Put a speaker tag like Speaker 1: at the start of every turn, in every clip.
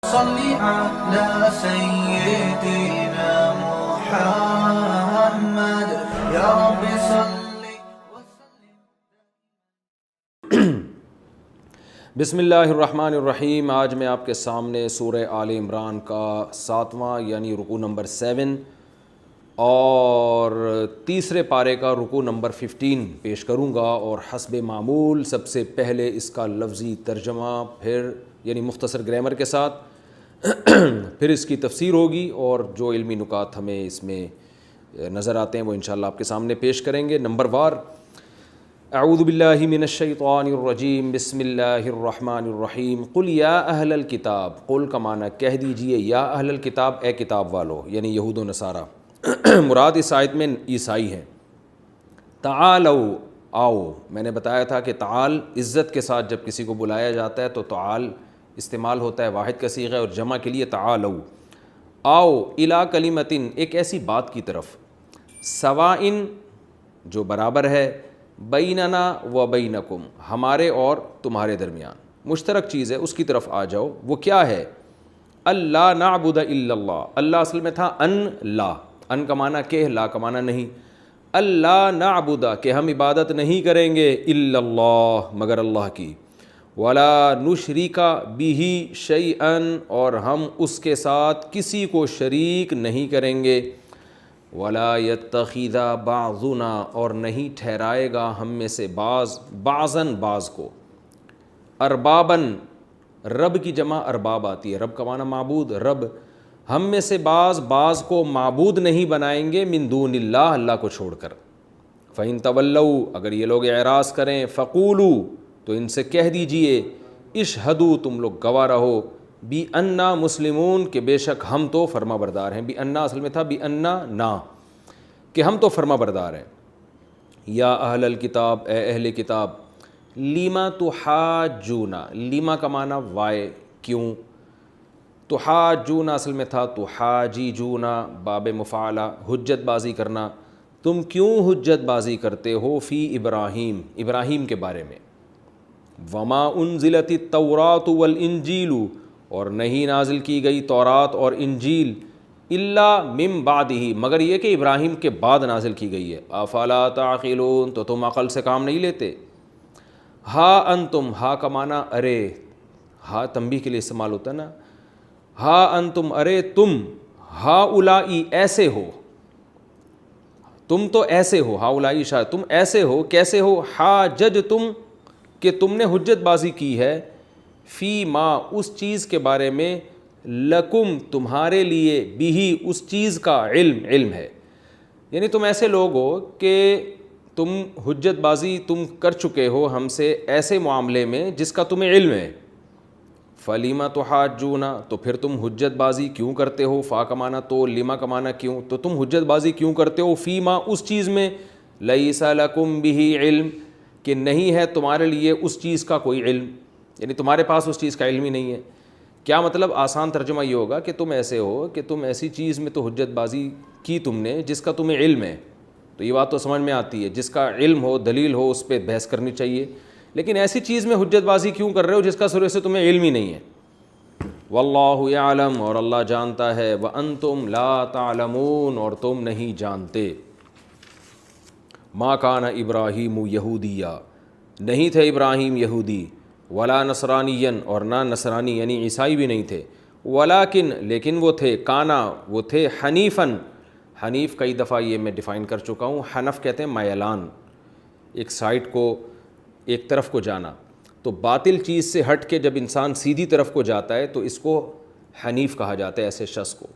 Speaker 1: صل على سيدنا محمد يا رب صل.
Speaker 2: بسم اللہ الرحمن الرحیم. آج میں آپ کے سامنے سورہ آل عمران کا 7واں یعنی رکوع نمبر 7 اور تیسرے پارے کا رکوع نمبر 15 پیش کروں گا، اور حسب معمول سب سے پہلے اس کا لفظی ترجمہ، پھر یعنی مختصر گرامر کے ساتھ پھر اس کی تفسیر ہوگی، اور جو علمی نکات ہمیں اس میں نظر آتے ہیں وہ انشاءاللہ آپ کے سامنے پیش کریں گے. نمبر وار. اعوذ باللہ من الشیطان الرجیم. بسم اللہ الرحمن الرحیم. قل یا اہل الکتاب. قل کا معنی کہہ دیجئے، یا اہل الکتاب، اے کتاب والو، یعنی یہود و نصارہ. مراد اس آیت میں عیسائی ہیں. تعالو، آؤ. میں نے بتایا تھا کہ تعال عزت کے ساتھ جب کسی کو بلایا جاتا ہے تو تعال استعمال ہوتا ہے واحد کا صیغہ، اور جمع کے لیے تعالو. آؤ الی کلمتن، ایک ایسی بات کی طرف، سوائن جو برابر ہے، بیننا و بینکم، ہمارے اور تمہارے درمیان مشترک چیز ہے، اس کی طرف آ جاؤ. وہ کیا ہے؟ اللہ نعبد الا اللہ. اللہ اصل میں تھا ان لا، ان کا معنی کہ، لا کا معنی نہیں. اللہ نعبد، کہ ہم عبادت نہیں کریں گے، الا اللہ، مگر اللہ کی. ولا نشرک بہ شیئا، اور ہم اس کے ساتھ کسی کو شریک نہیں کریں گے. ولا یتخذ بعضنا، اور نہیں ٹھہرائے گا ہم میں سے بعض، بعضاً بعض کو، ارباباً، رب کی جمع ارباب آتی ہے، رب کا معنی معبود، رب، ہم میں سے بعض کو معبود نہیں بنائیں گے، من دون اللہ، اللہ کو چھوڑ کر. فَإِن تَوَلَّوْا، اگر یہ لوگ اعراض کریں، فَقُولُوا، تو ان سے کہہ دیجئے، اشہدوا، تم لوگ گواہ رہو، بِأَنَّا مسلمون، کہ بے شک ہم تو فرما بردار ہیں. بِأَنَّا اصل میں تھا بِأَنَّا نا، کہ ہم تو فرما بردار ہیں. یا اہل الکتاب، اے اہل کتاب، لیما تحاجون، لیما کا معنی وائے، کیوں. تحاجون اصل میں تھا تحاجیجون، باب مفعلہ، حجت بازی کرنا. تم کیوں حجت بازی کرتے ہو، فی ابراہیم، ابراہیم کے بارے میں. وما انزلت التوراۃ والانجیل، اور نہیں نازل کی گئی تورات اور انجیل، الا من بعدہ، مگر یہ کہ ابراہیم کے بعد نازل کی گئی ہے. افلا تعقلون، تو تم عقل سے کام نہیں لیتے. ہا انتم، ہا کا معنی ارے، ہا تنبیہ کے لیے استعمال ہوتا ہے نا. ہا انتم، ارے تم، ہا اولائی، ایسے ہو، تم تو ایسے ہو، ہا اولائی شاید تم ایسے ہو، کیسے ہو، حاجج تم، کہ تم نے حجت بازی کی ہے، فی ما، اس چیز کے بارے میں، لکم، تمہارے لیے، بھی، اس چیز کا علم ہے. یعنی تم ایسے لوگ ہو کہ تم حجت بازی تم کر چکے ہو ہم سے ایسے معاملے میں جس کا تمہیں علم ہے. فلیما تحاجون، تو پھر تم حجت بازی کیوں کرتے ہو. فا کا معنی تو، لما کا معنی کیوں، تو تم حجت بازی کیوں کرتے ہو، فی ما، اس چیز میں، لیس لکم بہ علم، کہ نہیں ہے تمہارے لیے اس چیز کا کوئی علم، یعنی تمہارے پاس اس چیز کا علم ہی نہیں ہے. کیا مطلب؟ آسان ترجمہ یہ ہوگا کہ تم ایسے ہو کہ تم ایسی چیز میں تو حجت بازی کی تم نے جس کا تمہیں علم ہے. تو یہ بات تو سمجھ میں آتی ہے، جس کا علم ہو، دلیل ہو، اس پہ بحث کرنی چاہیے. لیکن ایسی چیز میں حجت بازی کیوں کر رہے ہو جس کا سرے سے تمہیں علم ہی نہیں ہے. واللہ یعلم، اور اللہ جانتا ہے، وانتم لا تعلمون، اور تم نہیں جانتے. ما کان ابراہیم یہودیہ، نہیں تھے ابراہیم یہودی، ولا نصرانیا، اور نہ نصرانی یعنی عیسائی بھی نہیں تھے، ولیکن، لیکن وہ تھے، کانا، وہ تھے، حنیفاً، حنیف کئی دفعہ یہ میں ڈیفائن کر چکا ہوں. حنف کہتے ہیں میلان، ایک سائٹ کو، ایک طرف کو جانا. تو باطل چیز سے ہٹ کے جب انسان سیدھی طرف کو جاتا ہے تو اس کو حنیف کہا جاتا ہے، ایسے شخص کو.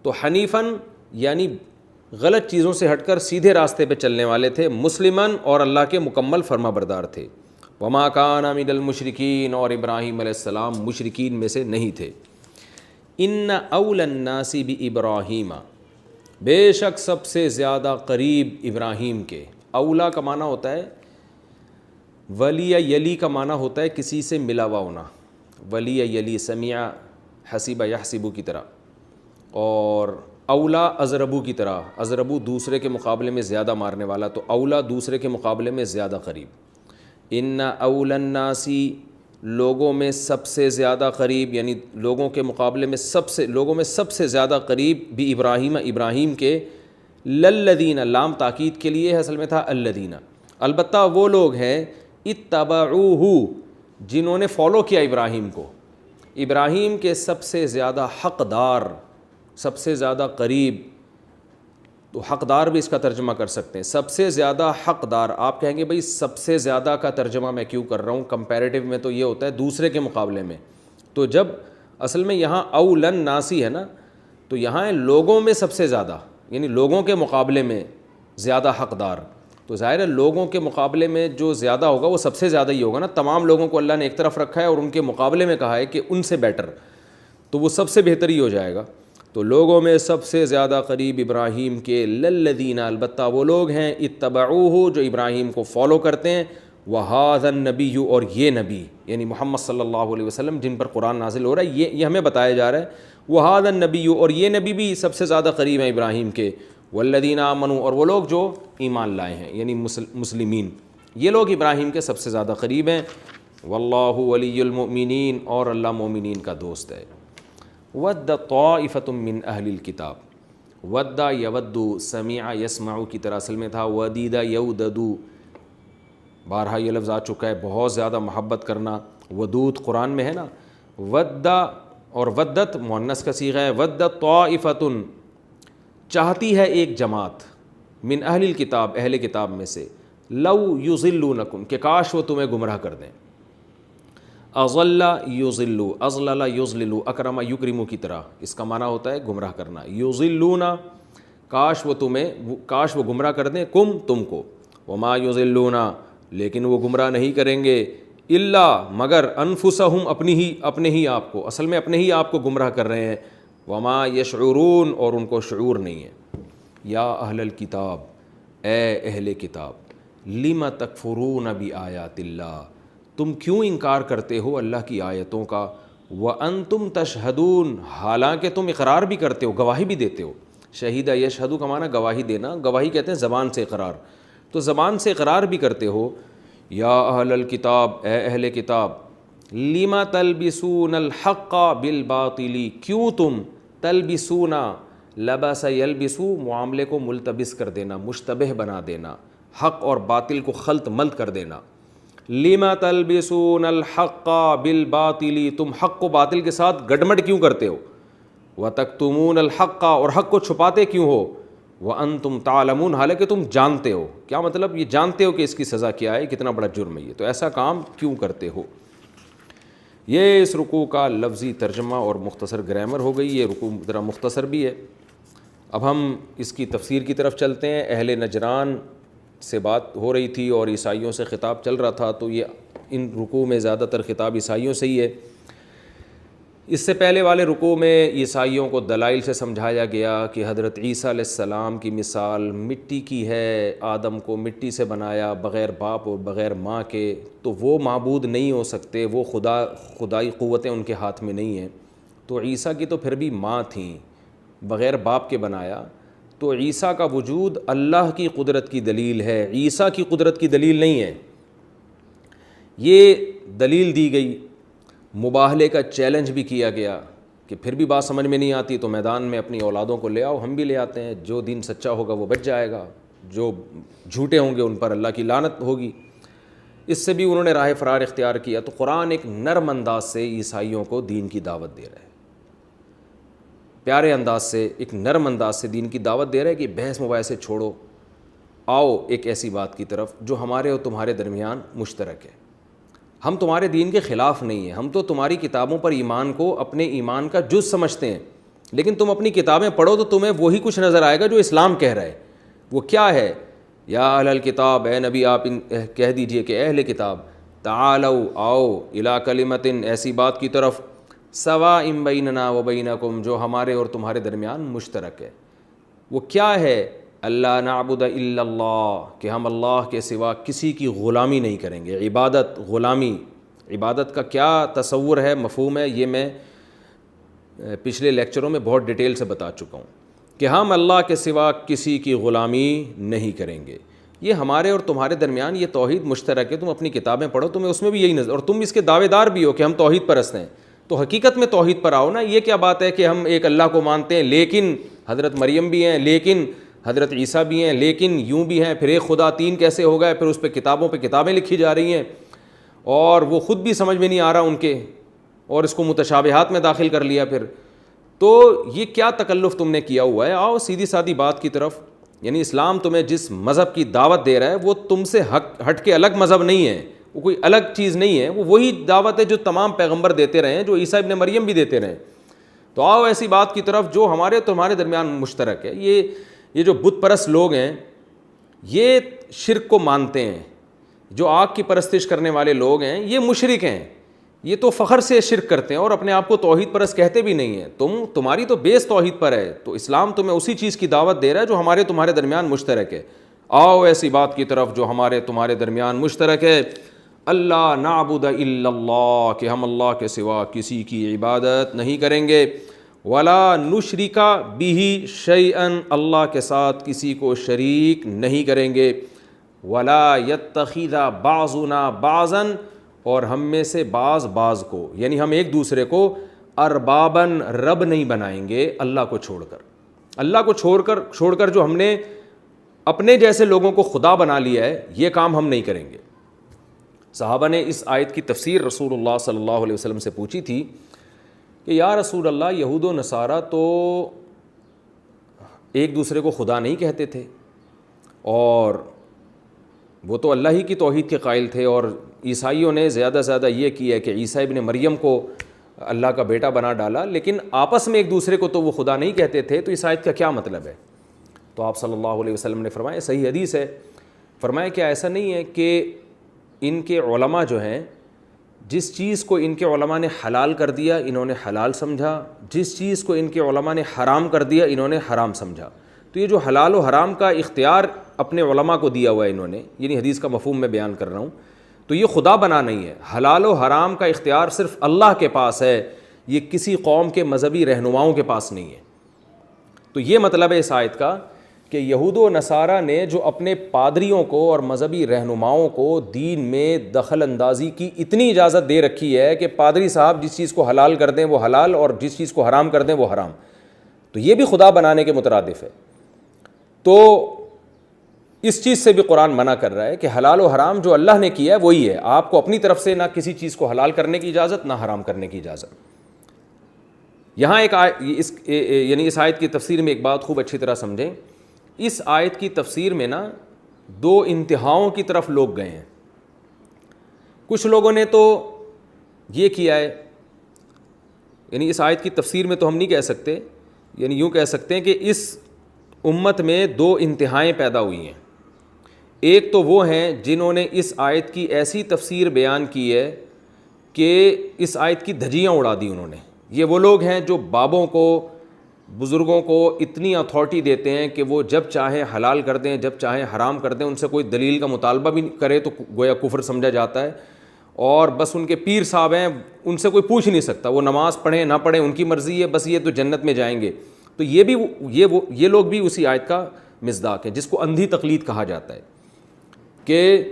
Speaker 2: تو حنیفاً یعنی غلط چیزوں سے ہٹ کر سیدھے راستے پہ چلنے والے تھے. مسلماً، اور اللہ کے مکمل فرما بردار تھے. وما کان من المشرکین، اور ابراہیم علیہ السلام مشرکین میں سے نہیں تھے. ان اول الناس بابراہیم، بے شک سب سے زیادہ قریب ابراہیم کے. اولا کا معنی ہوتا ہے ولی، یلی کا معنی ہوتا ہے کسی سے ملا ہوا ہونا. ولی یلی، سمیع حسیب یحسب کی طرح، اور اولا ازربو کی طرح. ازربو دوسرے کے مقابلے میں زیادہ مارنے والا، تو اولا دوسرے کے مقابلے میں زیادہ قریب. ان اول الناس، لوگوں میں سب سے زیادہ قریب، یعنی لوگوں کے مقابلے میں لوگوں میں سب سے زیادہ قریب بھی ابراہیم کے، للذین، لام تاکید کے لیے ہے، اصل میں تھا الذین، البتہ وہ لوگ ہیں اتبعوہ، جنہوں نے فالو کیا ابراہیم کو، ابراہیم کے سب سے زیادہ حقدار، سب سے زیادہ قریب، تو حقدار بھی اس کا ترجمہ کر سکتے ہیں، سب سے زیادہ حقدار۔ آپ کہیں گے بھئی سب سے زیادہ کا ترجمہ میں کیوں کر رہا ہوں، کمپیریٹیو میں تو یہ ہوتا ہے دوسرے کے مقابلے میں، تو جب اصل میں یہاں اولن ناسی ہے نا، تو یہاں ہے لوگوں میں سب سے زیادہ، یعنی لوگوں کے مقابلے میں زیادہ حقدار، تو ظاہر ہے لوگوں کے مقابلے میں جو زیادہ ہوگا وہ سب سے زیادہ ہی ہوگا نا، تمام لوگوں کو اللہ نے ایک طرف رکھا ہے اور ان کے مقابلے میں کہا ہے کہ ان سے بیٹر، تو وہ سب سے بہتر ہی ہو جائے گا۔ تو لوگوں میں سب سے زیادہ قریب ابراہیم کے، للذین، البتہ وہ لوگ ہیں اتبعوہ، جو ابراہیم کو فالو کرتے ہیں، وہذا النبی، اور یہ نبی یعنی محمد صلی اللہ علیہ وسلم جن پر قرآن نازل ہو رہا ہے، یہ ہمیں بتایا جا رہا ہے، وہذا النبی، اور یہ نبی بھی سب سے زیادہ قریب ہیں ابراہیم کے، والذین آمنوا، اور وہ لوگ جو ایمان لائے ہیں یعنی مسلمین، یہ لوگ ابراہیم کے سب سے زیادہ قریب ہیں، واللہ ولی المؤمنین، اور اللہ مومنین کا دوست ہے۔ ود طائفۃ من اہل الکتاب، ود یود، سمع یسمع کی طرح اصل میں تھا ودید یودد، بارہا یہ لفظ آ چکا ہے، بہت زیادہ محبت کرنا، ودود قرآن میں ہے نا، ود اور ودت مؤنث کا صیغہ ہے، ود طائفۃ، چاہتی ہے ایک جماعت، من اہل الکتاب، اہل کتاب میں سے، لو یضلونکم، کہ کاش وہ تمہیں گمراہ کر دیں، اضل یضل، اضلل یضلل، اکرم یکرم کی طرح، اس کا معنی ہوتا ہے گمراہ کرنا، یضلون، کاش وہ گمراہ کر دیں، تم کو، وما یضلون، لیکن وہ گمراہ نہیں کریں گے، الا، مگر، انفسہم، اپنے ہی آپ کو، اصل میں اپنے ہی آپ کو گمراہ کر رہے ہیں، وما یشعرون، اور ان کو شعور نہیں ہے۔ یا اہل الکتاب، اے اہل کتاب، لم تکفرون بآیات اللہ، تم کیوں انکار کرتے ہو اللہ کی آیتوں کا، وانتم تشہدون، حالانکہ تم اقرار بھی کرتے ہو، گواہی بھی دیتے ہو، شہید یشہد کا معنی گواہی دینا، گواہی کہتے ہیں زبان سے اقرار، تو زبان سے اقرار بھی کرتے ہو۔ یا اہل الکتاب، اے اہل کتاب، لم تلبسون الحق بالباطل، کیوں تم، تلبسون، لبس یلبسو، معاملے کو ملتبس کر دینا، مشتبہ بنا دینا، حق اور باطل کو خلط ملط کر دینا، لم تلبسون الحق بالباطل، تم حق کو باطل کے ساتھ گڈمڈ کیوں کرتے ہو، وتکتمون الحق، اور حق کو چھپاتے کیوں ہو، وانتم تعلمون، حالانکہ تم جانتے ہو، کیا مطلب، یہ جانتے ہو کہ اس کی سزا کیا ہے، کتنا بڑا جرم ہے یہ، تو ایسا کام کیوں کرتے ہو۔ یہ اس رکوع کا لفظی ترجمہ اور مختصر گرامر ہو گئی، یہ رکوع ذرا مختصر بھی ہے۔ اب ہم اس کی تفسیر کی طرف چلتے ہیں۔ اہل نجران سے بات ہو رہی تھی اور عیسائیوں سے خطاب چل رہا تھا، تو یہ ان رکوع میں زیادہ تر خطاب عیسائیوں سے ہی ہے۔ اس سے پہلے والے رکوع میں عیسائیوں کو دلائل سے سمجھایا گیا کہ حضرت عیسیٰ علیہ السلام کی مثال مٹی کی ہے، آدم کو مٹی سے بنایا، بغیر باپ اور بغیر ماں کے، تو وہ معبود نہیں ہو سکتے، وہ خدائی قوتیں ان کے ہاتھ میں نہیں ہیں۔ تو عیسیٰ کی تو پھر بھی ماں تھیں، بغیر باپ کے بنایا، تو عیسیٰ کا وجود اللہ کی قدرت کی دلیل ہے، عیسیٰ کی قدرت کی دلیل نہیں ہے۔ یہ دلیل دی گئی، مباہلے کا چیلنج بھی کیا گیا کہ پھر بھی بات سمجھ میں نہیں آتی تو میدان میں اپنی اولادوں کو لے آؤ، ہم بھی لے آتے ہیں، جو دین سچا ہوگا وہ بچ جائے گا، جو جھوٹے ہوں گے ان پر اللہ کی لعنت ہوگی۔ اس سے بھی انہوں نے راہ فرار اختیار کیا۔ تو قرآن ایک نرم انداز سے عیسائیوں کو دین کی دعوت دے رہا ہے، پیارے انداز سے، ایک نرم انداز سے دین کی دعوت دے رہا ہے کہ بحث مباحثے چھوڑو، آؤ ایک ایسی بات کی طرف جو ہمارے اور تمہارے درمیان مشترک ہے۔ ہم تمہارے دین کے خلاف نہیں ہیں، ہم تو تمہاری کتابوں پر ایمان کو اپنے ایمان کا جز سمجھتے ہیں، لیکن تم اپنی کتابیں پڑھو تو تمہیں وہی کچھ نظر آئے گا جو اسلام کہہ رہا ہے۔ وہ کیا ہے؟ یا اہل الکتاب، اے نبی آپ کہہ دیجئے کہ اہل کتاب، تعالوا، آؤ، الی کلمۃ، ایسی بات کی طرف، سواء بیننا و بینکم، جو ہمارے اور تمہارے درمیان مشترک ہے۔ وہ کیا ہے؟ اللہ نعبد الا اللہ، کہ ہم اللہ کے سوا کسی کی غلامی نہیں کریں گے۔ عبادت، غلامی، عبادت کا کیا تصور ہے، مفہوم ہے، یہ میں پچھلے لیکچروں میں بہت ڈیٹیل سے بتا چکا ہوں کہ ہم اللہ کے سوا کسی کی غلامی نہیں کریں گے۔ یہ ہمارے اور تمہارے درمیان یہ توحید مشترک ہے، تم اپنی کتابیں پڑھو، تمہیں اس میں بھی یہی نظر، اور تم اس کے دعوے دار بھی ہو کہ ہم توحید پرست ہیں، تو حقیقت میں توحید پر آؤ نا۔ یہ کیا بات ہے کہ ہم ایک اللہ کو مانتے ہیں لیکن حضرت مریم بھی ہیں، لیکن حضرت عیسیٰ بھی ہیں، لیکن یوں بھی ہیں، پھر ایک خدا تین کیسے ہو گئے، پھر اس پہ کتابیں لکھی جا رہی ہیں اور وہ خود بھی سمجھ میں نہیں آ رہا ان کے، اور اس کو متشابہات میں داخل کر لیا پھر۔ تو یہ کیا تکلف تم نے کیا ہوا ہے؟ آؤ سیدھی سادی بات کی طرف، یعنی اسلام تمہیں جس مذہب کی دعوت دے رہا ہے وہ تم سے ہٹ کے الگ مذہب نہیں ہے، وہ کوئی الگ چیز نہیں ہے، وہ وہی دعوت ہے جو تمام پیغمبر دیتے رہے ہیں، جو عیسیٰ ابن مریم بھی دیتے رہے ہیں۔ تو آؤ ایسی بات کی طرف جو ہمارے تمہارے درمیان مشترک ہے۔ یہ جو بت پرست لوگ ہیں یہ شرک کو مانتے ہیں، جو آگ کی پرستش کرنے والے لوگ ہیں یہ مشرک ہیں، یہ تو فخر سے شرک کرتے ہیں اور اپنے آپ کو توحید پرست کہتے بھی نہیں ہیں۔ تمہاری تو بیس توحید پر ہے، تو اسلام تمہیں اسی چیز کی دعوت دے رہا ہے جو ہمارے تمہارے درمیان مشترک ہے۔ آؤ ایسی بات کی طرف جو ہمارے تمہارے درمیان مشترک ہے، اللہ نعبد الا اللہ، کہ ہم اللہ کے سوا کسی کی عبادت نہیں کریں گے، ولا نشرک بہ شیئا، اللہ کے ساتھ کسی کو شریک نہیں کریں گے، ولا یتخذ بعضنا بعضا، اور ہم میں سے بعض کو، یعنی ہم ایک دوسرے کو اربابن، رب نہیں بنائیں گے اللہ کو چھوڑ کر۔ اللہ کو چھوڑ کر جو ہم نے اپنے جیسے لوگوں کو خدا بنا لیا ہے، یہ کام ہم نہیں کریں گے۔ صحابہ نے اس آیت کی تفسیر رسول اللہ صلی اللہ علیہ وسلم سے پوچھی تھی کہ یا رسول اللہ، یہود و نصارہ تو ایک دوسرے کو خدا نہیں کہتے تھے، اور وہ تو اللہ ہی کی توحید کے قائل تھے، اور عیسائیوں نے زیادہ سے زیادہ یہ کیا کہ عیسیٰ ابن مریم کو اللہ کا بیٹا بنا ڈالا، لیکن آپس میں ایک دوسرے کو تو وہ خدا نہیں کہتے تھے، تو اس آیت کا کیا مطلب ہے؟ تو آپ صلی اللہ علیہ وسلم نے فرمایا، صحیح حدیث ہے، فرمایا کہ ایسا نہیں ہے کہ ان کے علماء جو ہیں، جس چیز کو ان کے علماء نے حلال کر دیا انہوں نے حلال سمجھا، جس چیز کو ان کے علماء نے حرام کر دیا انہوں نے حرام سمجھا۔ تو یہ جو حلال و حرام کا اختیار اپنے علماء کو دیا ہوا ہے انہوں نے، یعنی حدیث کا مفہوم میں بیان کر رہا ہوں، تو یہ خدا بنا نہیں ہے، حلال و حرام کا اختیار صرف اللہ کے پاس ہے، یہ کسی قوم کے مذہبی رہنماؤں کے پاس نہیں ہے۔ تو یہ مطلب ہے اس آیت کا کہ یہود و نصارہ نے جو اپنے پادریوں کو اور مذہبی رہنماؤں کو دین میں دخل اندازی کی اتنی اجازت دے رکھی ہے کہ پادری صاحب جس چیز کو حلال کر دیں وہ حلال اور جس چیز کو حرام کر دیں وہ حرام، تو یہ بھی خدا بنانے کے مترادف ہے۔ تو اس چیز سے بھی قرآن منع کر رہا ہے کہ حلال و حرام جو اللہ نے کیا ہے وہی ہے، آپ کو اپنی طرف سے نہ کسی چیز کو حلال کرنے کی اجازت نہ حرام کرنے کی اجازت۔ یہاں یعنی اس آیت کی تفسیر میں ایک بات خوب اچھی طرح سمجھیں، اس آیت کی تفسیر میں نا دو انتہاؤں کی طرف لوگ گئے ہیں۔ کچھ لوگوں نے تو یہ کیا ہے، یعنی اس آیت کی تفسیر میں تو ہم نہیں کہہ سکتے، یعنی یوں کہہ سکتے ہیں کہ اس امت میں دو انتہائیں پیدا ہوئی ہیں۔ ایک تو وہ ہیں جنہوں نے اس آیت کی ایسی تفسیر بیان کی ہے کہ اس آیت کی دھجیاں اڑا دی انہوں نے۔ یہ وہ لوگ ہیں جو بابوں کو، بزرگوں کو اتنی اتھارٹی دیتے ہیں کہ وہ جب چاہیں حلال کر دیں، جب چاہیں حرام کر دیں، ان سے کوئی دلیل کا مطالبہ بھی کرے تو گویا کفر سمجھا جاتا ہے، اور بس ان کے پیر صاحب ہیں، ان سے کوئی پوچھ نہیں سکتا، وہ نماز پڑھیں نہ پڑھیں ان کی مرضی ہے، بس یہ تو جنت میں جائیں گے۔ تو یہ لوگ بھی اسی آیت کا مصداق ہیں، جس کو اندھی تقلید کہا جاتا ہے، کہ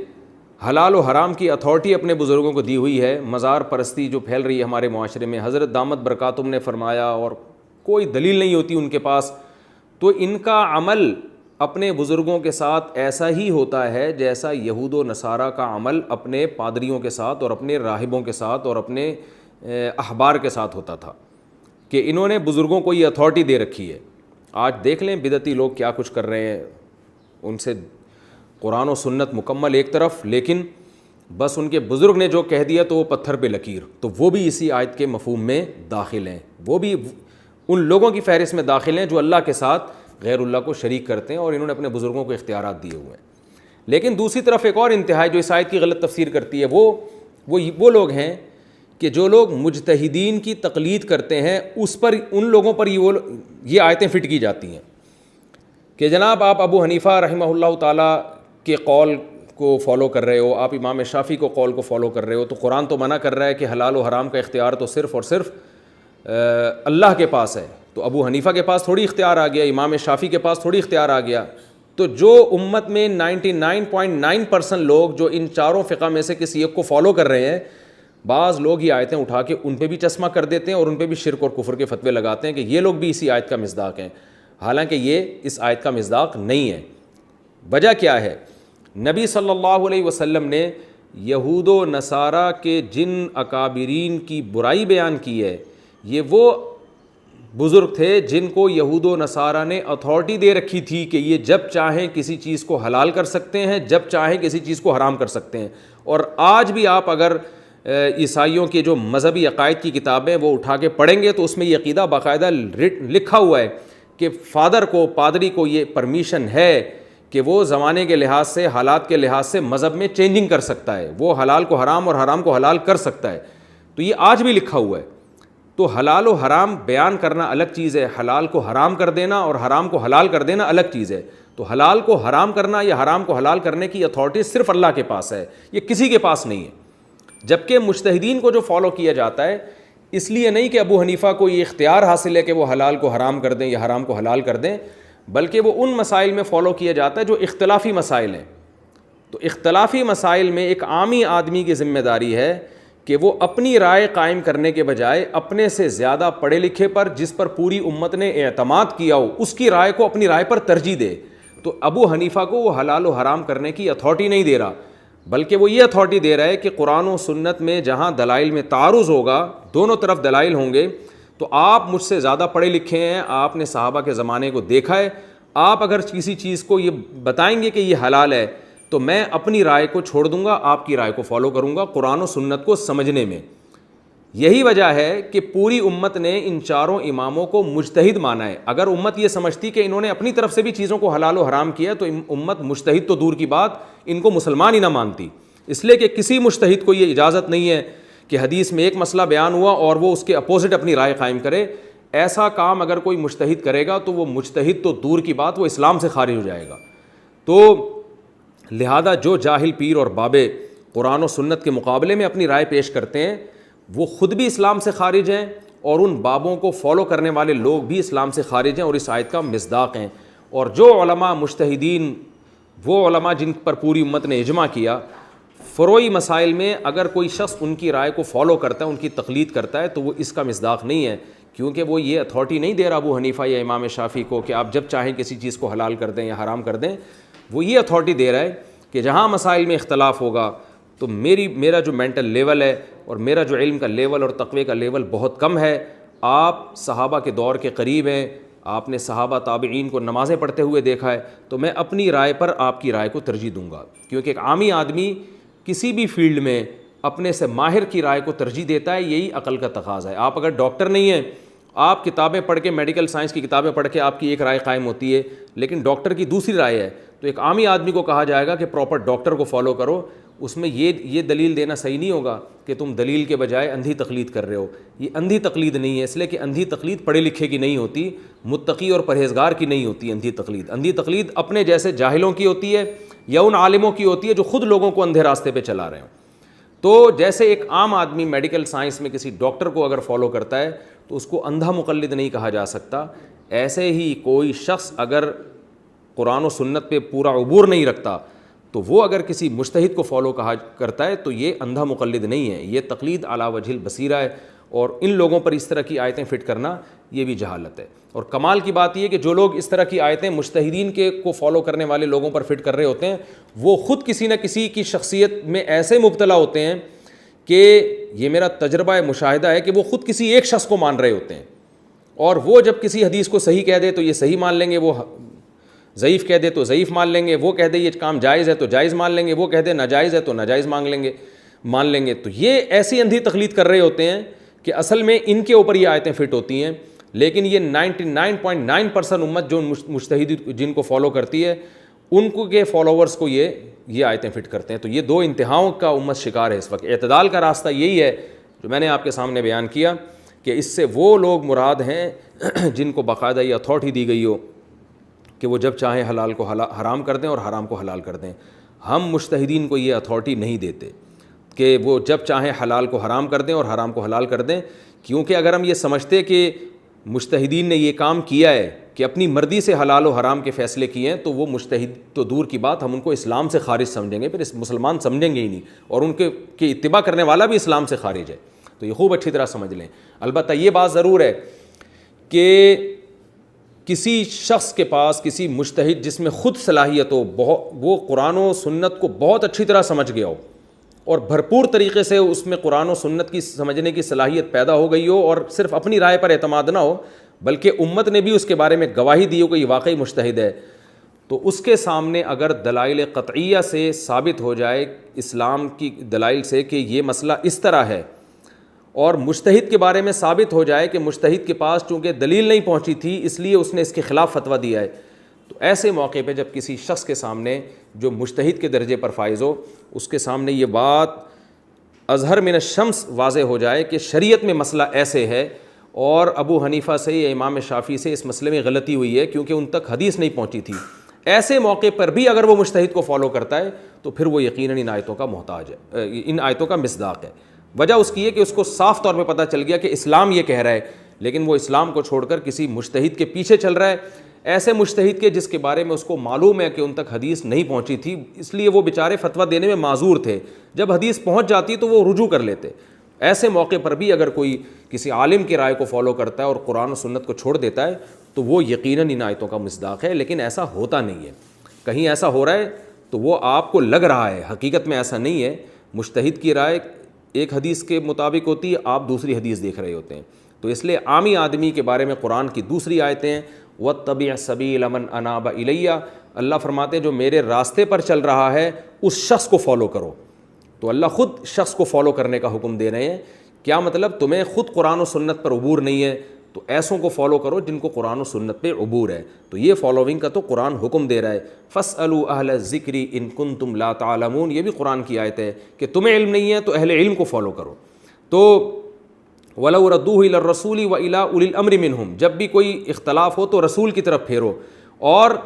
Speaker 2: حلال و حرام کی اتھارٹی اپنے بزرگوں کو دی ہوئی ہے۔ مزار پرستی جو پھیل رہی ہے ہمارے معاشرے میں، حضرت دامت برکاتہم نے فرمایا، اور کوئی دلیل نہیں ہوتی ان کے پاس، تو ان کا عمل اپنے بزرگوں کے ساتھ ایسا ہی ہوتا ہے جیسا یہود و نصارہ کا عمل اپنے پادریوں کے ساتھ اور اپنے راہبوں کے ساتھ اور اپنے احبار کے ساتھ ہوتا تھا، کہ انہوں نے بزرگوں کو یہ اتھارٹی دے رکھی ہے۔ آج دیکھ لیں بدعتی لوگ کیا کچھ کر رہے ہیں، ان سے قرآن و سنت مکمل ایک طرف، لیکن بس ان کے بزرگ نے جو کہہ دیا تو وہ پتھر پہ لکیر، تو وہ بھی اسی آیت کے مفہوم میں داخل ہیں، وہ بھی ان لوگوں کی فہرست میں داخل ہیں جو اللہ کے ساتھ غیر اللہ کو شریک کرتے ہیں، اور انہوں نے اپنے بزرگوں کو اختیارات دیے ہوئے ہیں۔ لیکن دوسری طرف ایک اور انتہا جو اس آیت کی غلط تفسیر کرتی ہے، وہ لوگ ہیں کہ جو لوگ مجتہدین کی تقلید کرتے ہیں، اس پر ان لوگوں پر یہ آیتیں فٹ کی جاتی ہیں کہ جناب آپ ابو حنیفہ رحمہ اللہ تعالیٰ کے قول کو فالو کر رہے ہو، آپ امام شافعی کو قول کو فالو کر رہے ہو، تو قرآن تو منع کر رہا ہے کہ حلال و حرام کا اختیار تو صرف اور صرف اللہ کے پاس ہے، تو ابو حنیفہ کے پاس تھوڑی اختیار آ گیا، امام شافعی کے پاس تھوڑی اختیار آ گیا، تو جو امت میں 99.9% لوگ جو ان چاروں فقہ میں سے کسی ایک کو فالو کر رہے ہیں، بعض لوگ یہ آیتیں اٹھا کے ان پہ بھی چشمہ کر دیتے ہیں اور ان پہ بھی شرک اور کفر کے فتوے لگاتے ہیں کہ یہ لوگ بھی اسی آیت کا مصداق ہیں، حالانکہ یہ اس آیت کا مصداق نہیں ہے۔ وجہ کیا ہے؟ نبی صلی اللہ علیہ وسلم نے یہود و نصارہ کے جن اکابرین کی برائی بیان کی ہے، یہ وہ بزرگ تھے جن کو یہود و نصارہ نے اتھارٹی دے رکھی تھی کہ یہ جب چاہیں کسی چیز کو حلال کر سکتے ہیں، جب چاہیں کسی چیز کو حرام کر سکتے ہیں۔ اور آج بھی آپ اگر عیسائیوں کے جو مذہبی عقائد کی کتابیں وہ اٹھا کے پڑھیں گے تو اس میں یہ عقیدہ باقاعدہ لکھا ہوا ہے کہ فادر کو، پادری کو یہ پرمیشن ہے کہ وہ زمانے کے لحاظ سے، حالات کے لحاظ سے مذہب میں چینجنگ کر سکتا ہے، وہ حلال کو حرام اور حرام کو حلال کر سکتا ہے۔ تو یہ آج بھی لکھا ہوا ہے۔ تو حلال و حرام بیان کرنا الگ چیز ہے، حلال کو حرام کر دینا اور حرام کو حلال کر دینا الگ چیز ہے۔ تو حلال کو حرام کرنا یا حرام کو حلال کرنے کی اتھارٹی صرف اللہ کے پاس ہے، یہ کسی کے پاس نہیں ہے۔ جبکہ مجتہدین کو جو فالو کیا جاتا ہے، اس لیے نہیں کہ ابو حنیفہ کو یہ اختیار حاصل ہے کہ وہ حلال کو حرام کر دیں یا حرام کو حلال کر دیں، بلکہ وہ ان مسائل میں فالو کیا جاتا ہے جو اختلافی مسائل ہیں۔ تو اختلافی مسائل میں ایک عامی آدمی کی ذمہ داری ہے کہ وہ اپنی رائے قائم کرنے کے بجائے اپنے سے زیادہ پڑھے لکھے پر، جس پر پوری امت نے اعتماد کیا ہو، اس کی رائے کو اپنی رائے پر ترجیح دے۔ تو ابو حنیفہ کو وہ حلال و حرام کرنے کی اتھارٹی نہیں دے رہا، بلکہ وہ یہ اتھارٹی دے رہا ہے کہ قرآن و سنت میں جہاں دلائل میں تعارض ہوگا، دونوں طرف دلائل ہوں گے، تو آپ مجھ سے زیادہ پڑھے لکھے ہیں، آپ نے صحابہ کے زمانے کو دیکھا ہے، آپ اگر کسی چیز کو یہ بتائیں گے کہ یہ حلال ہے تو میں اپنی رائے کو چھوڑ دوں گا، آپ کی رائے کو فالو کروں گا قرآن و سنت کو سمجھنے میں۔ یہی وجہ ہے کہ پوری امت نے ان چاروں اماموں کو مجتہد مانا ہے۔ اگر امت یہ سمجھتی کہ انہوں نے اپنی طرف سے بھی چیزوں کو حلال و حرام کیا تو امت مجتہد تو دور کی بات، ان کو مسلمان ہی نہ مانتی۔ اس لیے کہ کسی مجتہد کو یہ اجازت نہیں ہے کہ حدیث میں ایک مسئلہ بیان ہوا اور وہ اس کے اپوزٹ اپنی رائے قائم کرے۔ ایسا کام اگر کوئی مجتہد کرے گا تو وہ مجتہد تو دور کی بات، وہ اسلام سے خارج ہو جائے گا۔ تو لہذا جو جاہل پیر اور بابے قرآن و سنت کے مقابلے میں اپنی رائے پیش کرتے ہیں، وہ خود بھی اسلام سے خارج ہیں اور ان بابوں کو فالو کرنے والے لوگ بھی اسلام سے خارج ہیں اور اس آیت کا مصداق ہیں۔ اور جو علماء مجتہدین، وہ علماء جن پر پوری امت نے اجماع کیا، فروعی مسائل میں اگر کوئی شخص ان کی رائے کو فالو کرتا ہے، ان کی تقلید کرتا ہے، تو وہ اس کا مصداق نہیں ہے، کیونکہ وہ یہ اتھارٹی نہیں دے رہا ابو حنیفہ یا امام شافعی کو کہ آپ جب چاہیں کسی چیز کو حلال کر دیں یا حرام کر دیں۔ وہ یہ اتھارٹی دے رہا ہے کہ جہاں مسائل میں اختلاف ہوگا تو میرا جو مینٹل لیول ہے اور میرا جو علم کا لیول اور تقوی کا لیول بہت کم ہے، آپ صحابہ کے دور کے قریب ہیں، آپ نے صحابہ تابعین کو نمازیں پڑھتے ہوئے دیکھا ہے، تو میں اپنی رائے پر آپ کی رائے کو ترجیح دوں گا، کیونکہ ایک عامی آدمی کسی بھی فیلڈ میں اپنے سے ماہر کی رائے کو ترجیح دیتا ہے، یہی عقل کا تقاضا ہے۔ آپ اگر ڈاکٹر نہیں ہیں، آپ کتابیں پڑھ کے، میڈیکل سائنس کی کتابیں پڑھ کے آپ کی ایک رائے قائم ہوتی ہے، لیکن ڈاکٹر کی دوسری رائے ہے، تو ایک عامی آدمی کو کہا جائے گا کہ پراپر ڈاکٹر کو فالو کرو، اس میں یہ دلیل دینا صحیح نہیں ہوگا کہ تم دلیل کے بجائے اندھی تقلید کر رہے ہو۔ یہ اندھی تقلید نہیں ہے، اس لیے کہ اندھی تقلید پڑھے لکھے کی نہیں ہوتی، متقی اور پرہیزگار کی نہیں ہوتی اندھی تقلید۔ اندھی تقلید اپنے جیسے جاہلوں کی ہوتی ہے یا ان عالموں کی ہوتی ہے جو خود لوگوں کو اندھے راستے پہ چلا رہے ہوں۔ تو جیسے ایک عام آدمی میڈیکل سائنس میں کسی ڈاکٹر کو اگر فالو کرتا ہے تو اس کو اندھا مقلد نہیں کہا جا سکتا، ایسے ہی کوئی شخص اگر قرآن و سنت پہ پورا عبور نہیں رکھتا تو وہ اگر کسی مجتہد کو فالو کرتا ہے تو یہ اندھا مقلد نہیں ہے، یہ تقلید علی وجہ البصیرہ ہے، اور ان لوگوں پر اس طرح کی آیتیں فٹ کرنا یہ بھی جہالت ہے۔ اور کمال کی بات یہ ہے کہ جو لوگ اس طرح کی آیتیں مجتہدین کو فالو کرنے والے لوگوں پر فٹ کر رہے ہوتے ہیں، وہ خود کسی نہ کسی کی شخصیت میں ایسے مبتلا ہوتے ہیں کہ یہ میرا تجربہ مشاہدہ ہے کہ وہ خود کسی ایک شخص کو مان رہے ہوتے ہیں، اور وہ جب کسی حدیث کو صحیح کہہ دے تو یہ صحیح مان لیں گے، وہ ضعیف کہہ دے تو ضعیف مان لیں گے، وہ کہہ دے یہ کام جائز ہے تو جائز مان لیں گے، وہ کہہ دے ناجائز ہے تو ناجائز مان لیں گے۔ تو یہ ایسی اندھی تقلید کر رہے ہوتے ہیں کہ اصل میں ان کے اوپر یہ آیتیں فٹ ہوتی ہیں، لیکن یہ 99.9% امت جو مجتہد جن کو فالو کرتی ہے، ان کو کے فالوورز کو یہ آیتیں فٹ کرتے ہیں۔ تو یہ دو انتہاؤں کا امت شکار ہے اس وقت۔ اعتدال کا راستہ یہی ہے جو میں نے آپ کے سامنے بیان کیا کہ اس سے وہ لوگ مراد ہیں جن کو باقاعدہ یہ اتھارٹی دی گئی ہو کہ وہ جب چاہیں حلال کو حرام کر دیں اور حرام کو حلال کر دیں۔ ہم مجتہدین کو یہ اتھارٹی نہیں دیتے کہ وہ جب چاہیں حلال کو حرام کر دیں اور حرام کو حلال کر دیں، کیونکہ اگر ہم یہ سمجھتے کہ مجتہدین نے یہ کام کیا ہے کہ اپنی مرضی سے حلال و حرام کے فیصلے کیے ہیں، تو وہ مجتہد تو دور کی بات، ہم ان کو اسلام سے خارج سمجھیں گے، پھر اس مسلمان سمجھیں گے ہی نہیں، اور ان کے اتباع کرنے والا بھی اسلام سے خارج ہے. تو یہ خوب اچھی طرح سمجھ لیں. البتہ یہ بات ضرور ہے کہ کسی شخص کے پاس، کسی مجتہد جس میں خود صلاحیت ہو، وہ قرآن و سنت کو بہت اچھی طرح سمجھ گیا ہو اور بھرپور طریقے سے اس میں قرآن و سنت کی سمجھنے کی صلاحیت پیدا ہو گئی ہو، اور صرف اپنی رائے پر اعتماد نہ ہو بلکہ امت نے بھی اس کے بارے میں گواہی دی ہو کہ یہ واقعی مجتہد ہے، تو اس کے سامنے اگر دلائل قطعیہ سے ثابت ہو جائے، اسلام کی دلائل سے، کہ یہ مسئلہ اس طرح ہے، اور مجتہد کے بارے میں ثابت ہو جائے کہ مجتہد کے پاس چونکہ دلیل نہیں پہنچی تھی اس لیے اس نے اس کے خلاف فتویٰ دیا ہے، تو ایسے موقع پہ جب کسی شخص کے سامنے جو مجتہد کے درجے پر فائز ہو، اس کے سامنے یہ بات اظہر من الشمس واضح ہو جائے کہ شریعت میں مسئلہ ایسے ہے، اور ابو حنیفہ سے یا امام شافعی سے اس مسئلے میں غلطی ہوئی ہے کیونکہ ان تک حدیث نہیں پہنچی تھی، ایسے موقع پر بھی اگر وہ مجتہد کو فالو کرتا ہے تو پھر وہ یقیناً ان آیتوں کا محتاج ہے، ان آیتوں کا مصداق ہے. وجہ اس کی ہے کہ اس کو صاف طور پہ پتہ چل گیا کہ اسلام یہ کہہ رہا ہے، لیکن وہ اسلام کو چھوڑ کر کسی مجتہد کے پیچھے چل رہا ہے، ایسے مجتہد کے جس کے بارے میں اس کو معلوم ہے کہ ان تک حدیث نہیں پہنچی تھی، اس لیے وہ بیچارے فتویٰ دینے میں معذور تھے، جب حدیث پہنچ جاتی تو وہ رجوع کر لیتے. ایسے موقع پر بھی اگر کوئی کسی عالم کی رائے کو فالو کرتا ہے اور قرآن و سنت کو چھوڑ دیتا ہے تو وہ یقیناً ان آیتوں کا مصداق ہے، لیکن ایسا ہوتا نہیں ہے. کہیں ایسا ہو رہا ہے تو وہ آپ کو لگ رہا ہے، حقیقت میں ایسا نہیں ہے. مجتہد کی رائے ایک حدیث کے مطابق ہوتی ہے، آپ دوسری حدیث دیکھ رہے ہوتے ہیں. تو اس لیے عامی آدمی کے بارے میں قرآن کی دوسری آیتیں ہیں، وَاتَّبِعْ سَبِيلَ مَنْ أَنَابَ إِلَيَّ، اللہ فرماتے ہیں جو میرے راستے پر چل رہا ہے اس شخص کو فالو کرو. تو اللہ خود شخص کو فالو کرنے کا حکم دے رہے ہیں. کیا مطلب؟ تمہیں خود قرآن و سنت پر عبور نہیں ہے تو ایسوں کو فالو کرو جن کو قرآن و سنت پہ عبور ہے. تو یہ فالوونگ کا تو قرآن حکم دے رہا ہے. فَاسْأَلُوا أَهْلَ الذِّكْرِ إِن كُنتُمْ لَا تَعْلَمُونَ، یہ بھی قرآن کی آیت ہے کہ تمہیں علم نہیں ہے تو اہل علم کو فالو کرو. تو وَلَوْ رَدُّوهُ إِلَى الرَّسُولِ وَإِلَىٰ أُولِي الْأَمْرِ مِنْهُمْ، جب بھی کوئی اختلاف ہو تو رسول کی طرف پھیرو اور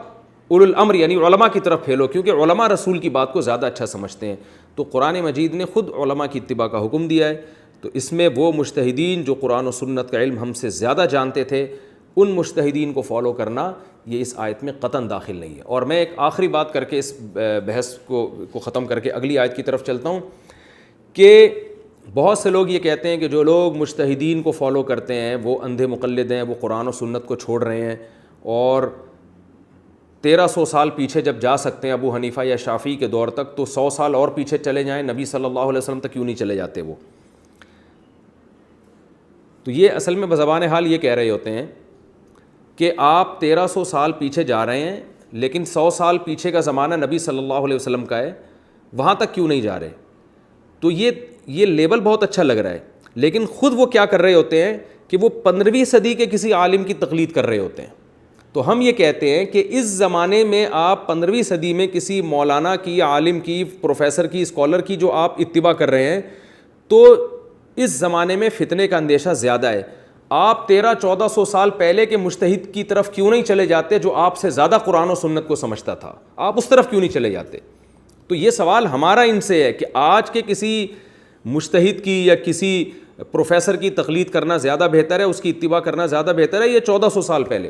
Speaker 2: اولو الامر یعنی علماء کی طرف پھیلو، کیونکہ علماء رسول کی بات کو زیادہ اچھا سمجھتے ہیں. تو قرآن مجید نے خود علماء کی اتباع کا حکم دیا ہے. تو اس میں وہ مجتہدین جو قرآن و سنت کا علم ہم سے زیادہ جانتے تھے، ان مجتہدین کو فالو کرنا یہ اس آیت میں قطعاً داخل نہیں ہے. اور میں ایک آخری بات کر کے اس بحث کو ختم کر کے اگلی آیت کی طرف چلتا ہوں کہ بہت سے لوگ یہ کہتے ہیں کہ جو لوگ مجتہدین کو فالو کرتے ہیں وہ اندھے مقلد ہیں، وہ قرآن و سنت کو چھوڑ رہے ہیں، اور 1300 سال پیچھے جب جا سکتے ہیں ابو حنیفہ یا شافعی کے دور تک، تو 100 سال اور پیچھے چلے جائیں، نبی صلی اللہ علیہ وسلم تک کیوں نہیں چلے جاتے وہ؟ تو یہ اصل میں بزبان حال یہ کہہ رہے ہوتے ہیں کہ آپ 1300 سال پیچھے جا رہے ہیں لیکن 100 سال پیچھے کا زمانہ نبی صلی اللہ علیہ وسلم کا ہے، وہاں تک کیوں نہیں جا رہے؟ تو یہ لیبل بہت اچھا لگ رہا ہے، لیکن خود وہ کیا کر رہے ہوتے ہیں کہ وہ 15ویں صدی کے کسی عالم کی تقلید کر رہے ہوتے ہیں. تو ہم یہ کہتے ہیں کہ اس زمانے میں آپ 15ویں صدی میں کسی مولانا کی، عالم کی، پروفیسر کی، اسکالر کی جو آپ اتباع کر رہے ہیں، تو اس زمانے میں فتنے کا اندیشہ زیادہ ہے. آپ 1300-1400 سال پہلے کے مجتہد کی طرف کیوں نہیں چلے جاتے جو آپ سے زیادہ قرآن و سنت کو سمجھتا تھا؟ آپ اس طرف کیوں نہیں چلے جاتے؟ تو یہ سوال ہمارا ان سے ہے کہ آج کے کسی مجتہد کی یا کسی پروفیسر کی تقلید کرنا زیادہ بہتر ہے، اس کی اتباع کرنا زیادہ بہتر ہے، یہ 1400 سال پہلے؟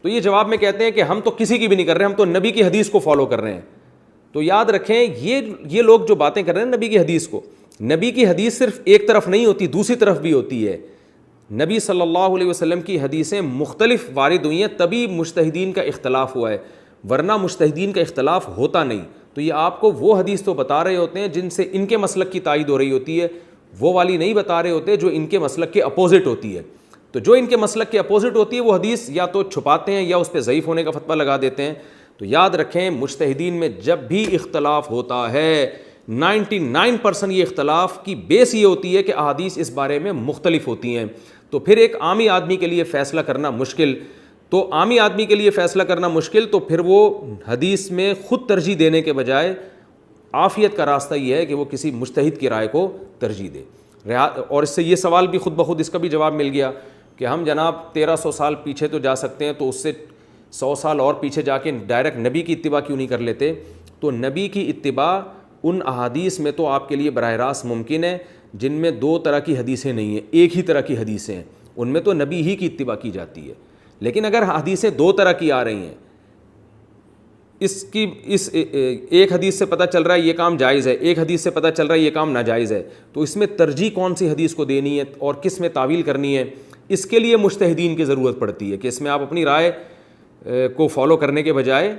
Speaker 2: تو یہ جواب میں کہتے ہیں کہ ہم تو کسی کی بھی نہیں کر رہے، ہم تو نبی کی حدیث کو فالو کر رہے ہیں. تو یاد رکھیں یہ لوگ جو باتیں کر رہے ہیں نبی کی حدیث کو، نبی کی حدیث صرف ایک طرف نہیں ہوتی، دوسری طرف بھی ہوتی ہے. نبی صلی اللہ علیہ وسلم کی حدیثیں مختلف وارد ہوئی ہیں، تبھی مجتہدین کا اختلاف ہوا ہے، ورنہ مجتہدین کا اختلاف ہوتا نہیں. تو یہ آپ کو وہ حدیث تو بتا رہے ہوتے ہیں جن سے ان کے مسلک کی تائید ہو رہی ہوتی ہے، وہ والی نہیں بتا رہے ہوتے جو ان کے مسلک کے اپوزٹ ہوتی ہے. تو جو ان کے مسلک کے اپوزٹ ہوتی ہے وہ حدیث یا تو چھپاتے ہیں یا اس پہ ضعیف ہونے کا فتویٰ لگا دیتے ہیں. تو یاد رکھیں مجتہدین میں جب بھی اختلاف ہوتا ہے 99% یہ اختلاف کی بیس یہ ہوتی ہے کہ احادیث اس بارے میں مختلف ہوتی ہیں. تو پھر ایک عامی آدمی کے لیے فیصلہ کرنا مشکل، تو عامی آدمی کے لیے فیصلہ کرنا مشکل، تو پھر وہ حدیث میں خود ترجیح دینے کے بجائے عافیت کا راستہ یہ ہے کہ وہ کسی مجتہد کی رائے کو ترجیح دے. اور اس سے یہ سوال بھی خود بخود اس کا بھی جواب مل گیا کہ ہم جناب 1300 سال پیچھے تو جا سکتے ہیں، تو اس سے 100 سال اور پیچھے جا کے ڈائریکٹ نبی کی اتباع کیوں نہیں کر لیتے؟ تو نبی کی اتباع ان احادیث میں تو آپ کے لیے براہ راست ممکن ہے جن میں 2 طرح کی حدیثیں نہیں ہیں، ایک ہی طرح کی حدیثیں ہیں، ان میں تو نبی ہی کی اتباع کی جاتی ہے. لیکن اگر حدیثیں دو طرح کی آ رہی ہیں، اس ایک حدیث سے پتہ چل رہا ہے یہ کام جائز ہے، ایک حدیث سے پتہ چل رہا ہے یہ کام ناجائز ہے، تو اس میں ترجیح کون سی حدیث کو دینی ہے اور کس میں تعویل کرنی ہے، اس کے لیے مجتہدین کی ضرورت پڑتی ہے کہ اس میں آپ اپنی رائے کو فالو کرنے کے بجائے،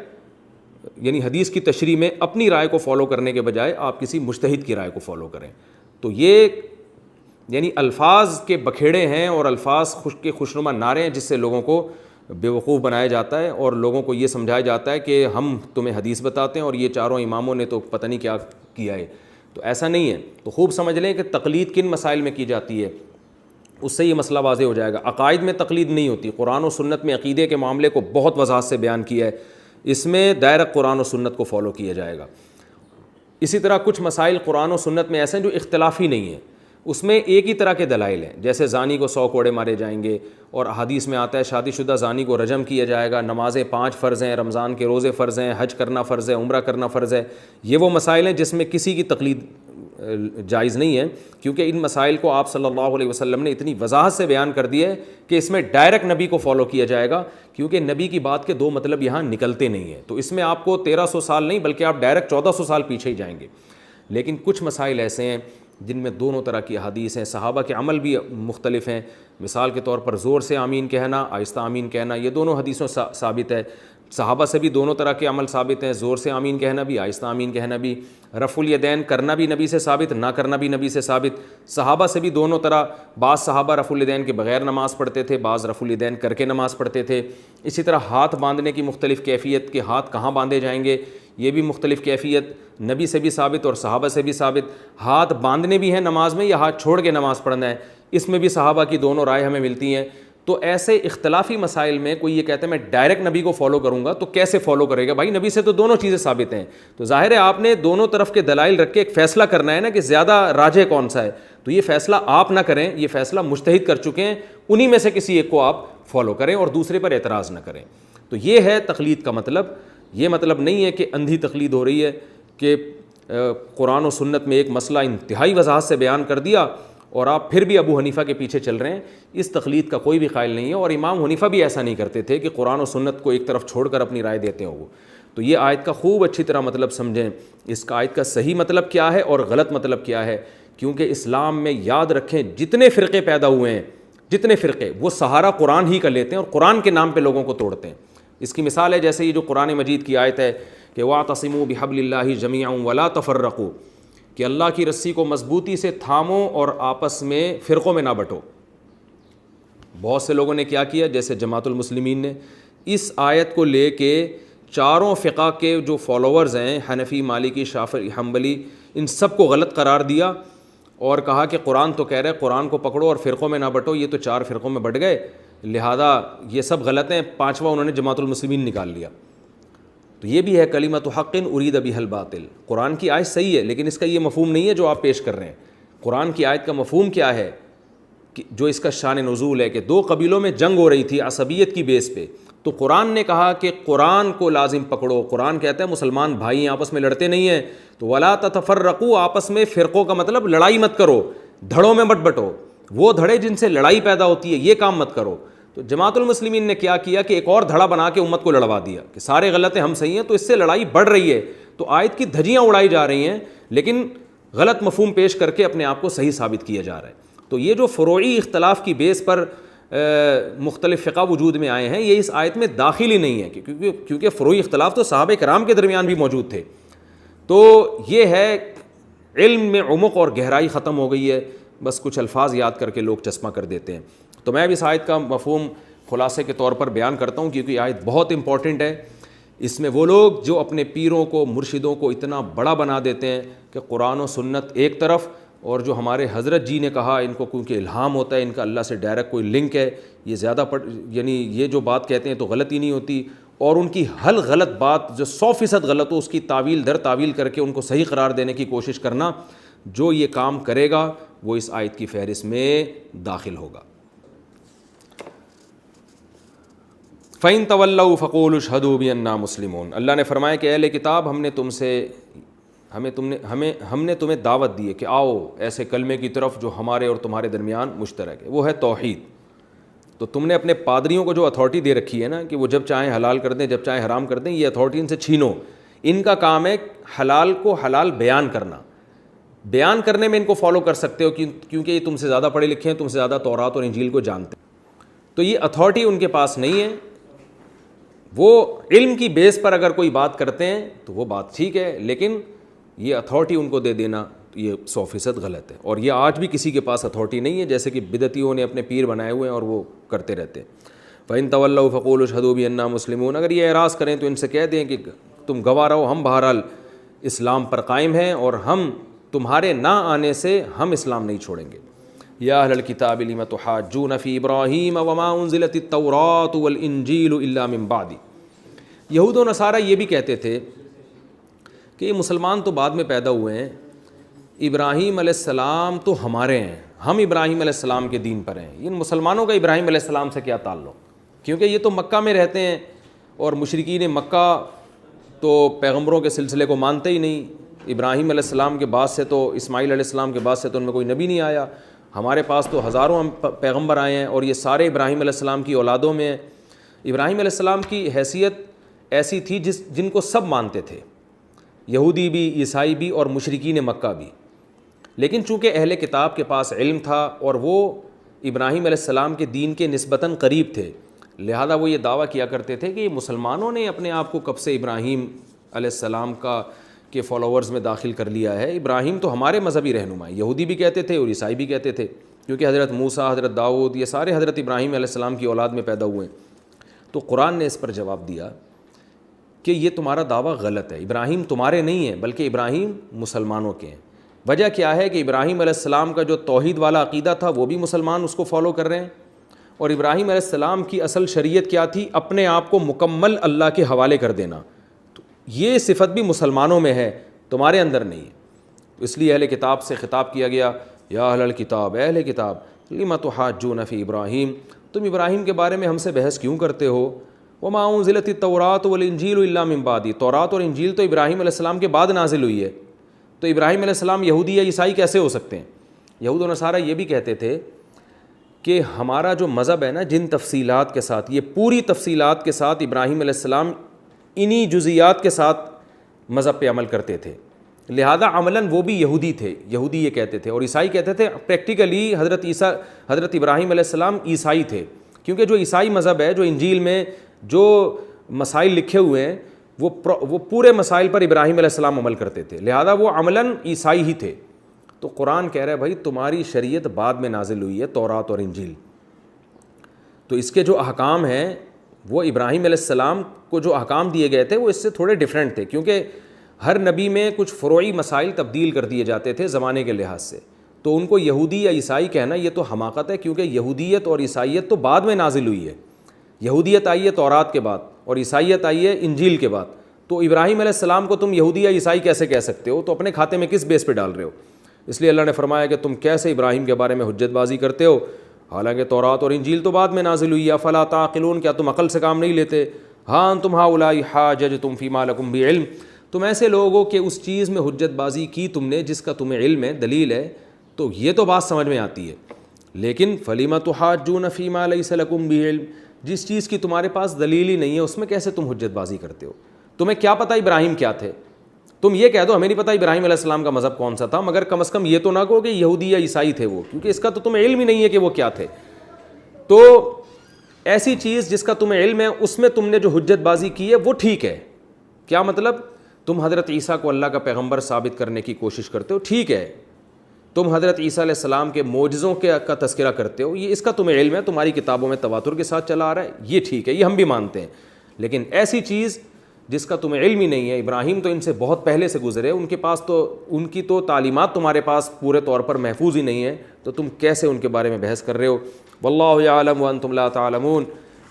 Speaker 2: یعنی حدیث کی تشریح میں اپنی رائے کو فالو کرنے کے بجائے آپ کسی مجتہد کی رائے کو فالو کریں. تو یہ یعنی الفاظ کے بکھیڑے ہیں اور الفاظ کے خوشنما نعرے ہیں جس سے لوگوں کو بیوقوف بنایا جاتا ہے اور لوگوں کو یہ سمجھایا جاتا ہے کہ ہم تمہیں حدیث بتاتے ہیں اور یہ چاروں اماموں نے تو پتہ نہیں کیا کیا ہے. تو ایسا نہیں ہے. تو خوب سمجھ لیں کہ تقلید کن مسائل میں کی جاتی ہے، اس سے یہ مسئلہ واضح ہو جائے گا. عقائد میں تقلید نہیں ہوتی. قرآن و سنت میں عقیدے کے معاملے کو بہت وضاحت سے بیان کیا ہے، اس میں دائرہ قرآن و سنت کو فالو کیا جائے گا. اسی طرح کچھ مسائل قرآن و سنت میں ایسے ہیں جو اختلافی نہیں ہیں، اس میں ایک ہی طرح کے دلائل ہیں، جیسے زانی کو 100 کوڑے مارے جائیں گے، اور حدیث میں آتا ہے شادی شدہ زانی کو رجم کیا جائے گا، نمازیں 5 فرض ہیں، رمضان کے روزے فرض ہیں، حج کرنا فرض ہے، عمرہ کرنا فرض ہے. یہ وہ مسائل ہیں جس میں کسی کی تقلید جائز نہیں ہے، کیونکہ ان مسائل کو آپ صلی اللہ علیہ وسلم نے اتنی وضاحت سے بیان کر دیا ہے کہ اس میں ڈائریکٹ نبی کو فالو کیا جائے گا، کیونکہ نبی کی بات کے دو مطلب یہاں نکلتے نہیں ہیں. تو اس میں آپ کو 1300 سال نہیں بلکہ آپ ڈائریکٹ 1400 سال پیچھے ہی جائیں گے. لیکن کچھ مسائل ایسے ہیں جن میں دونوں طرح کی احادیث ہیں، صحابہ کے عمل بھی مختلف ہیں. مثال کے طور پر زور سے آمین کہنا، آہستہ آمین کہنا، یہ دونوں حدیثوں ثابت ہے. صحابہ سے بھی دونوں طرح کے عمل ثابت ہیں، زور سے آمین کہنا بھی، آہستہ آمین کہنا بھی. رفع الیدین کرنا بھی نبی سے ثابت، نہ کرنا بھی نبی سے ثابت. صحابہ سے بھی دونوں طرح، بعض صحابہ رفع الیدین کے بغیر نماز پڑھتے تھے، بعض رفع الیدین کر کے نماز پڑھتے تھے. اسی طرح ہاتھ باندھنے کی مختلف کیفیت، کہ ہاتھ کہاں باندھے جائیں گے، یہ بھی مختلف کیفیت نبی سے بھی ثابت اور صحابہ سے بھی ثابت. ہاتھ باندھنے بھی ہیں نماز میں یا ہاتھ چھوڑ کے نماز پڑھنا ہے، اس میں بھی صحابہ کی دونوں رائے ہمیں ملتی ہیں. تو ایسے اختلافی مسائل میں کوئی یہ کہتا ہے میں ڈائریکٹ نبی کو فالو کروں گا، تو کیسے فالو کرے گا بھائی؟ نبی سے تو دونوں چیزیں ثابت ہیں. تو ظاہر ہے آپ نے دونوں طرف کے دلائل رکھ کے ایک فیصلہ کرنا ہے نا کہ زیادہ راجح کون سا ہے. تو یہ فیصلہ آپ نہ کریں، یہ فیصلہ مجتہد کر چکے ہیں، انہی میں سے کسی ایک کو آپ فالو کریں اور دوسرے پر اعتراض نہ کریں. تو یہ ہے تقلید کا مطلب. یہ مطلب نہیں ہے کہ اندھی تقلید ہو رہی ہے کہ قرآن و سنت میں ایک مسئلہ انتہائی وضاحت سے بیان کر دیا اور آپ پھر بھی ابو حنیفہ کے پیچھے چل رہے ہیں. اس تقلید کا کوئی بھی قائل نہیں ہے، اور امام حنیفہ بھی ایسا نہیں کرتے تھے کہ قرآن و سنت کو ایک طرف چھوڑ کر اپنی رائے دیتے ہوں. تو یہ آیت کا خوب اچھی طرح مطلب سمجھیں، اس کا آیت کا صحیح مطلب کیا ہے اور غلط مطلب کیا ہے. کیونکہ اسلام میں یاد رکھیں جتنے فرقے پیدا ہوئے ہیں، جتنے فرقے، وہ سہارا قرآن ہی کا لیتے ہیں اور قرآن کے نام پہ لوگوں کو توڑتے ہیں. اس کی مثال ہے جیسے یہ جو قرآن مجید کی آیت ہے کہ وَاعْتَصِمُوا بِحَبْلِ اللَّهِ جَمِيعًا وَلَا تَفَرَّقُوا، کہ اللہ کی رسی کو مضبوطی سے تھامو اور آپس میں فرقوں میں نہ بٹو. بہت سے لوگوں نے کیا کیا، جیسے جماعت المسلمین نے اس آیت کو لے کے چاروں فقہ کے جو فالوورز ہیں، حنفی، مالکی، شافعی، حنبلی، ان سب کو غلط قرار دیا اور کہا کہ قرآن تو کہہ رہے قرآن کو پکڑو اور فرقوں میں نہ بٹو، یہ تو 4 فرقوں میں بٹ گئے، لہذا یہ سب غلط ہیں. 5واں انہوں نے جماعت المسلمین نکال لیا. تو یہ بھی ہے کلمۃ حق ارید بہا الباطل. قرآن کی آیت صحیح ہے لیکن اس کا یہ مفہوم نہیں ہے جو آپ پیش کر رہے ہیں. قرآن کی آیت کا مفہوم کیا ہے کہ جو اس کا شان نزول ہے کہ 2 قبیلوں میں جنگ ہو رہی تھی عصبیت کی بیس پہ، تو قرآن نے کہا کہ قرآن کو لازم پکڑو. قرآن کہتا ہے مسلمان بھائی آپس میں لڑتے نہیں ہیں، تو ولا تتفرقوا، آپس میں فرقوں کا مطلب لڑائی مت کرو، دھڑوں میں مت بٹو، وہ دھڑے جن سے لڑائی پیدا ہوتی ہے یہ کام مت کرو. تو جماعت المسلمین نے کیا کیا کہ ایک اور دھڑا بنا کے امت کو لڑوا دیا کہ سارے غلط ہیں ہم صحیح ہیں، تو اس سے لڑائی بڑھ رہی ہے. تو آیت کی دھجیاں اڑائی جا رہی ہیں لیکن غلط مفہوم پیش کر کے اپنے آپ کو صحیح ثابت کیا جا رہا ہے. تو یہ جو فروعی اختلاف کی بیس پر مختلف فقہ وجود میں آئے ہیں یہ اس آیت میں داخل ہی نہیں ہے، کیونکہ فروعی اختلاف تو صحابہ کرام کے درمیان بھی موجود تھے. تو یہ ہے علم میں عمق اور گہرائی ختم ہو گئی ہے، بس کچھ الفاظ یاد کر کے لوگ چشمہ کر دیتے ہیں. تو میں اب اس آیت کا مفہوم خلاصے کے طور پر بیان کرتا ہوں کیونکہ یہ آیت بہت امپورٹنٹ ہے. اس میں وہ لوگ جو اپنے پیروں کو، مرشدوں کو اتنا بڑا بنا دیتے ہیں کہ قرآن و سنت ایک طرف، اور جو ہمارے حضرت جی نے کہا ان کو کیونکہ الہام ہوتا ہے، ان کا اللہ سے ڈائریکٹ کوئی لنک ہے، یہ زیادہ یعنی یہ جو بات کہتے ہیں تو غلط ہی نہیں ہوتی. اور ان کی ہر غلط بات جو 100% غلط ہو اس کی تعویل در تعویل کر کے ان کو صحیح قرار دینے کی کوشش کرنا، جو یہ کام کرے گا وہ اس آیت کی فہرست میں داخل ہوگا. فَإِن تَوَلَّوْا فَقُولُوا اشْهَدُوا بِأَنَّا مُسْلِمُونَ. اللہ نے فرمایا کہ اہل کتاب ہم نے تمہیں دعوت دی ہے کہ آؤ ایسے کلمے کی طرف جو ہمارے اور تمہارے درمیان مشترک ہے، وہ ہے توحید. تو تم نے اپنے پادریوں کو جو اتھارٹی دے رکھی ہے نا کہ وہ جب چاہیں حلال کر دیں جب چاہیں حرام کر دیں, یہ اتھارٹی ان سے چھینو. ان کا کام ہے حلال کو حلال بیان کرنا. بیان کرنے میں ان کو فالو کر سکتے ہو کیونکہ یہ تم سے زیادہ پڑھے لکھے ہیں, تم سے زیادہ تورات اور انجیل کو جانتے ہیں. تو یہ اتھارٹی ان کے پاس نہیں ہے. وہ علم کی بیس پر اگر کوئی بات کرتے ہیں تو وہ بات ٹھیک ہے, لیکن یہ اتھارٹی ان کو دے دینا یہ 100% غلط ہے. اور یہ آج بھی کسی کے پاس اتھارٹی نہیں ہے, جیسے کہ بدعتیوں نے اپنے پیر بنائے ہوئے ہیں اور وہ کرتے رہتے ہیں. فَإِن تَوَلَّوْا فَقُولُوا اشْهَدُوا بِأَنَّا مُسْلِمُونَ. اگر یہ اعراض کریں تو ان سے کہہ دیں کہ تم گواہ رہو, ہم بہرحال اسلام پر قائم ہیں اور ہم تمہارے نہ آنے سے ہم اسلام نہیں چھوڑیں گے. یا اہل الکتاب لم تحاجون فی ابراہیم وما انزلت التوراۃ والانجیل الا من بعد. یہود و نصارہ یہ بھی کہتے تھے کہ یہ مسلمان تو بعد میں پیدا ہوئے ہیں, ابراہیم علیہ السلام تو ہمارے ہیں, ہم ابراہیم علیہ السلام کے دین پر ہیں. ان مسلمانوں کا ابراہیم علیہ السلام سے کیا تعلق, کیونکہ یہ تو مکہ میں رہتے ہیں اور مشرکین مکہ تو پیغمبروں کے سلسلے کو مانتے ہی نہیں. ابراہیم علیہ السلام کے بعد سے تو اسماعیل علیہ السلام کے بعد سے تو ان میں کوئی نبی نہیں آیا. ہمارے پاس تو ہزاروں پیغمبر آئے ہیں اور یہ سارے ابراہیم علیہ السلام کی اولادوں میں ہیں. ابراہیم علیہ السلام کی حیثیت ایسی تھی جن کو سب مانتے تھے, یہودی بھی, عیسائی بھی اور مشرکین مکہ بھی. لیکن چونکہ اہل کتاب کے پاس علم تھا اور وہ ابراہیم علیہ السلام کے دین کے نسبتاً قریب تھے, لہذا وہ یہ دعویٰ کیا کرتے تھے کہ یہ مسلمانوں نے اپنے آپ کو کب سے ابراہیم علیہ السلام کے فالوورز میں داخل کر لیا ہے. ابراہیم تو ہمارے مذہبی رہنما ہیں, یہودی بھی کہتے تھے اور عیسائی بھی کہتے تھے, کیونکہ حضرت موسیٰ, حضرت داؤد, یہ سارے حضرت ابراہیم علیہ السلام کی اولاد میں پیدا ہوئے ہیں. تو قرآن نے اس پر جواب دیا کہ یہ تمہارا دعویٰ غلط ہے, ابراہیم تمہارے نہیں ہیں بلکہ ابراہیم مسلمانوں کے ہیں. وجہ کیا ہے کہ ابراہیم علیہ السلام کا جو توحید والا عقیدہ تھا وہ بھی مسلمان اس کو فالو کر رہے ہیں, اور ابراہیم علیہ السلام کی اصل شریعت کیا تھی, اپنے آپ کو مکمل اللہ کے حوالے کر دینا. تو یہ صفت بھی مسلمانوں میں ہے, تمہارے اندر نہیں ہے. اس لیے اہل کتاب سے خطاب کیا گیا, یا اہل الکتاب, اہل کتاب, لم تحاجون فی ابراہیم, تم ابراہیم کے بارے میں ہم سے بحث کیوں کرتے ہو. وما انزلت التوراۃ والانجیل الا من بعد, تورات اور انجیل تو ابراہیم علیہ السلام کے بعد نازل ہوئی ہے, تو ابراہیم علیہ السلام یہودی یا عیسائی کیسے ہو سکتے ہیں. یہود و نصارہ یہ بھی کہتے تھے کہ ہمارا جو مذہب ہے نا, جن تفصیلات کے ساتھ, یہ پوری تفصیلات کے ساتھ ابراہیم علیہ السلام انہی جزیات کے ساتھ مذہب پہ عمل کرتے تھے, لہذا عملاً وہ بھی یہودی تھے. یہودی یہ کہتے تھے, اور عیسائی کہتے تھے پریکٹیکلی حضرت ابراہیم علیہ السلام عیسائی تھے, کیونکہ جو عیسائی مذہب ہے, جو انجیل میں جو مسائل لکھے ہوئے ہیں وہ پورے مسائل پر ابراہیم علیہ السلام عمل کرتے تھے, لہذا وہ عملاً عیسائی ہی تھے. تو قرآن کہہ رہا ہے بھائی تمہاری شریعت بعد میں نازل ہوئی ہے, تورات اور انجیل, تو اس کے جو احکام ہیں وہ ابراہیم علیہ السلام کو جو احکام دیے گئے تھے وہ اس سے تھوڑے ڈیفرنٹ تھے, کیونکہ ہر نبی میں کچھ فروعی مسائل تبدیل کر دیے جاتے تھے زمانے کے لحاظ سے. تو ان کو یہودی یا عیسائی کہنا یہ تو حماقت ہے, کیونکہ یہودیت اور عیسائیت تو بعد میں نازل ہوئی ہے. یہودیت آئی ہے تورات کے بعد اور عیسائیت آئی ہے انجیل کے بعد. تو ابراہیم علیہ السلام کو تم یہودی یا عیسائی کیسے کہہ سکتے ہو, تو اپنے کھاتے میں کس بیس پہ ڈال رہے ہو. اس لیے اللہ نے فرمایا کہ تم کیسے ابراہیم کے بارے میں حجت بازی کرتے ہو, حالانکہ تورات اور انجیل تو بعد میں نازل ہوئی ہے. افلا تعقلون, کیا تم عقل سے کام نہیں لیتے. ہاں تم ہؤلاء حاججتم فیما لکم بعلم, تم ایسے لوگ ہو کہ اس چیز میں حجت بازی کی تم نے جس کا تمہیں علم ہے, دلیل ہے, تو یہ تو بات سمجھ میں آتی ہے. لیکن فلم تحاجون فیما لیس لکم بعلم, جس چیز کی تمہارے پاس دلیل ہی نہیں ہے اس میں کیسے تم حجت بازی کرتے ہو. تمہیں کیا پتہ ابراہیم کیا تھے, تم یہ کہہ دو ہمیں نہیں پتہ ابراہیم علیہ السلام کا مذہب کون سا تھا, مگر کم از کم یہ تو نہ کہو کہ یہودی یا عیسائی تھے وہ, کیونکہ اس کا تو تمہیں علم ہی نہیں ہے کہ وہ کیا تھے. تو ایسی چیز جس کا تمہیں علم ہے اس میں تم نے جو حجت بازی کی ہے وہ ٹھیک ہے. کیا مطلب, تم حضرت عیسیٰ کو اللہ کا پیغمبر ثابت کرنے کی کوشش کرتے ہو, ٹھیک ہے. تم حضرت عیسیٰ علیہ السلام کے معجزوں کا تذکرہ کرتے ہو, یہ اس کا تمہیں علم ہے, تمہاری کتابوں میں تواتر کے ساتھ چلا آ رہا ہے, یہ ٹھیک ہے, یہ ہم بھی مانتے ہیں. لیکن ایسی چیز جس کا تمہیں علم ہی نہیں ہے, ابراہیم تو ان سے بہت پہلے سے گزرے, ان کے پاس تو ان کی تو تعلیمات تمہارے پاس پورے طور پر محفوظ ہی نہیں ہے, تو تم کیسے ان کے بارے میں بحث کر رہے ہو. واللہ یعلم وانتم لا تعلمون,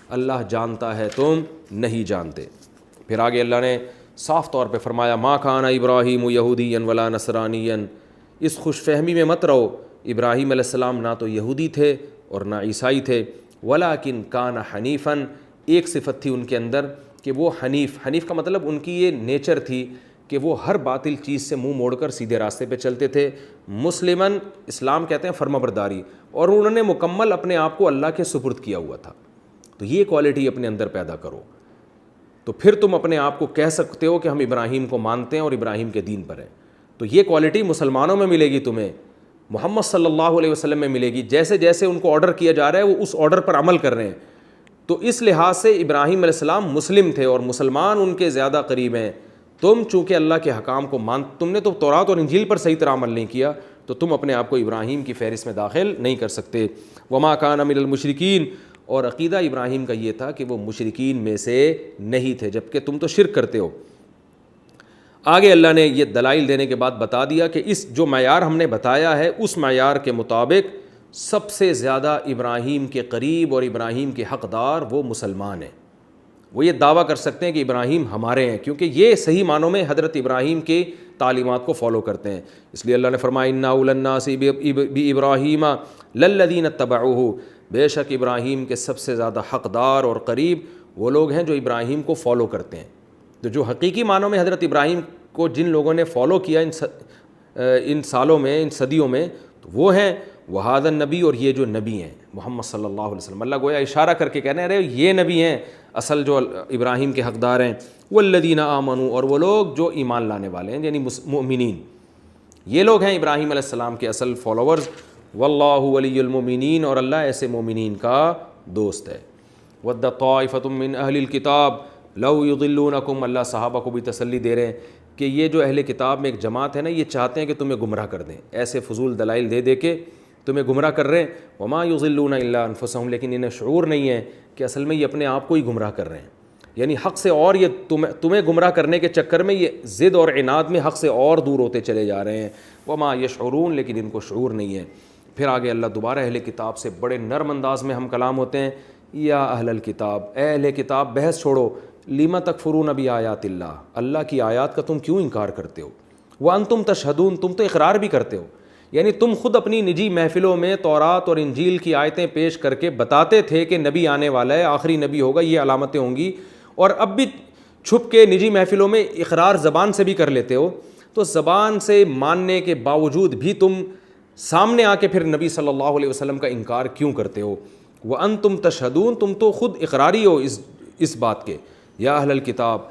Speaker 2: اللہ جانتا ہے تم نہیں جانتے. پھر آگے اللہ نے صاف طور پہ فرمایا ما کان ابراہیم یہودیا ولا نصرانیا, اس خوش فہمی میں مت رہو, ابراہیم علیہ السلام نہ تو یہودی تھے اور نہ عیسائی تھے, ولکن کان حنیفا, ایک صفت تھی ان کے اندر کہ وہ حنیف کا مطلب ان کی یہ نیچر تھی کہ وہ ہر باطل چیز سے منہ موڑ کر سیدھے راستے پہ چلتے تھے. مسلمن اسلام کہتے ہیں فرما برداری, اور انہوں نے مکمل اپنے آپ کو اللہ کے سپرد کیا ہوا تھا. تو یہ کوالٹی اپنے اندر پیدا کرو, تو پھر تم اپنے آپ کو کہہ سکتے ہو کہ ہم ابراہیم کو مانتے ہیں اور ابراہیم کے دین پر ہیں. تو یہ کوالٹی مسلمانوں میں ملے گی, تمہیں محمد صلی اللہ علیہ وسلم میں ملے گی. جیسے جیسے ان کو آرڈر کیا جا رہا ہے وہ اس آرڈر پر عمل کر رہے ہیں. تو اس لحاظ سے ابراہیم علیہ السلام مسلم تھے اور مسلمان ان کے زیادہ قریب ہیں. تم چونکہ اللہ کے حکام کو تم نے تو تورات اور انجیل پر صحیح طرح عمل نہیں کیا, تو تم اپنے آپ کو ابراہیم کی فہرست میں داخل نہیں کر سکتے. وما کان من المشرکین, اور عقیدہ ابراہیم کا یہ تھا کہ وہ مشرکین میں سے نہیں تھے, جبکہ تم تو شرک کرتے ہو. آگے اللہ نے یہ دلائل دینے کے بعد بتا دیا کہ اس جو معیار ہم نے بتایا ہے اس معیار کے مطابق سب سے زیادہ ابراہیم کے قریب اور ابراہیم کے حقدار وہ مسلمان ہیں. وہ یہ دعویٰ کر سکتے ہیں کہ ابراہیم ہمارے ہیں, کیونکہ یہ صحیح معنوں میں حضرت ابراہیم کی تعلیمات کو فالو کرتے ہیں. اس لیے اللہ نے فرمایا انا اولى الناس بابراہیم للذین اتبعوہ, بے شک ابراہیم کے سب سے زیادہ حقدار اور قریب وہ لوگ ہیں جو ابراہیم کو فالو کرتے ہیں. تو جو حقیقی معنوں میں حضرت ابراہیم کو جن لوگوں نے فالو کیا ان سالوں میں, ان صدیوں میں, تو وہ ہیں وہذا النبی, اور یہ جو نبی ہیں محمد صلی اللہ علیہ وسلم. اللہ گویا اشارہ کر کے کہہ رہے ہیں یہ نبی ہیں اصل جو ابراہیم کے حقدار ہیں. والذین آمنوا, اور وہ لوگ جو ایمان لانے والے ہیں یعنی مؤمنین, یہ لوگ ہیں ابراہیم علیہ السلام کے اصل فالوورز. واللہ ولی المؤمنین, اور اللہ ایسے مومنین کا دوست ہے. ود طائفۃ من اہل الکتاب لو یضلونکم, اللہ صحابہ کو بھی تسلی دے رہے ہیں کہ یہ جو اہل کتاب میں ایک جماعت ہے نا, یہ چاہتے ہیں کہ تمہیں گمراہ کر دیں, ایسے فضول دلائل دے دے کے تمہیں گمراہ کر رہے ہیں. وما یضلون الا انفسهم, لیکن انہیں شعور نہیں ہے کہ اصل میں یہ اپنے آپ کو ہی گمراہ کر رہے ہیں. یعنی حق سے اور یہ تمہیں گمراہ کرنے کے چکر میں یہ ضد اور عناد میں حق سے اور دور ہوتے چلے جا رہے ہیں. وما یشعرون, لیکن ان کو شعور نہیں ہے. پھر آگے اللہ دوبارہ اہل کتاب سے بڑے نرم انداز میں ہم کلام ہوتے ہیں. یا اہل الکتاب, اے اہل کتاب بحث چھوڑو, لما تکفرون بآیات اللہ, اللہ کی آیات کا تم کیوں انکار کرتے ہو. وانتم تشہدون, تم تو اقرار بھی کرتے ہو. یعنی تم خود اپنی نجی محفلوں میں تورات اور انجیل کی آیتیں پیش کر کے بتاتے تھے کہ نبی آنے والا ہے, آخری نبی ہوگا, یہ علامتیں ہوں گی, اور اب بھی چھپ کے نجی محفلوں میں اقرار زبان سے بھی کر لیتے ہو. تو زبان سے ماننے کے باوجود بھی تم سامنے آ کے پھر نبی صلی اللہ علیہ وسلم کا انکار کیوں کرتے ہو. وانتم تشہدون, تم تو خود اقراری ہو اس بات کے. یا اہل الکتاب,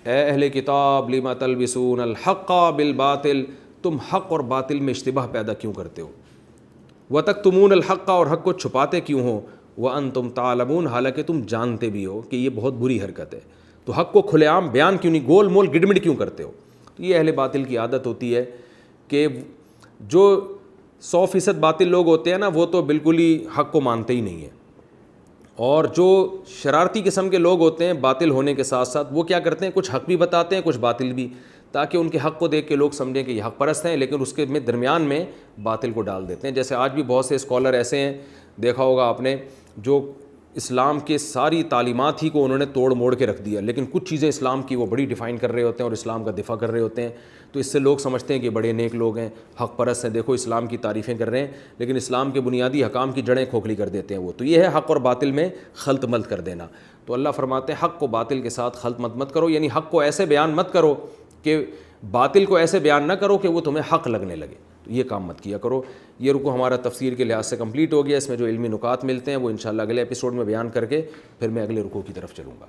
Speaker 2: اے اہل کتاب, لما تلبسون الحق بالباطل, تم حق اور باطل میں اشتباہ پیدا کیوں کرتے ہو. وتکتمون الحق, اور حق کو چھپاتے کیوں ہو. وانتم تعلمون, حالانکہ تم جانتے بھی ہو کہ یہ بہت بری حرکت ہے. تو حق کو کھلے عام بیان کیوں نہیں, گول مول گڈمڈ کیوں کرتے ہو. تو یہ اہل باطل کی عادت ہوتی ہے کہ جو 100% باطل لوگ ہوتے ہیں نا, وہ تو بالکل ہی حق کو مانتے ہی نہیں ہیں, اور جو شرارتی قسم کے لوگ ہوتے ہیں باطل ہونے کے ساتھ ساتھ وہ کیا کرتے ہیں, کچھ حق بھی بتاتے ہیں کچھ باطل بھی, تاکہ ان کے حق کو دیکھ کے لوگ سمجھیں کہ یہ حق پرست ہیں, لیکن اس کے درمیان میں باطل کو ڈال دیتے ہیں. جیسے آج بھی بہت سے اسکالر ایسے ہیں, دیکھا ہوگا آپ نے, جو اسلام کے ساری تعلیمات ہی کو انہوں نے توڑ موڑ کے رکھ دیا, لیکن کچھ چیزیں اسلام کی وہ بڑی ڈیفائن کر رہے ہوتے ہیں اور اسلام کا دفاع کر رہے ہوتے ہیں. تو اس سے لوگ سمجھتے ہیں کہ بڑے نیک لوگ ہیں, حق پرست ہیں, دیکھو اسلام کی تعریفیں کر رہے ہیں, لیکن اسلام کے بنیادی حکام کی جڑیں کھوکھلی کر دیتے ہیں وہ. تو یہ ہے حق اور باطل میں خلط ملط کر دینا. تو اللہ فرماتے ہیں حق کو باطل کے ساتھ خلط مت کرو, یعنی حق کو ایسے بیان مت کرو کہ باطل کو ایسے بیان نہ کرو کہ وہ تمہیں حق لگنے لگے. تو یہ کام مت کیا کرو. یہ رکو ہمارا تفسیر کے لحاظ سے کمپلیٹ ہو گیا. اس میں جو علمی نکات ملتے ہیں وہ انشاءاللہ اگلے ایپیسوڈ میں بیان کر کے پھر میں اگلے رکوع کی طرف چلوں گا.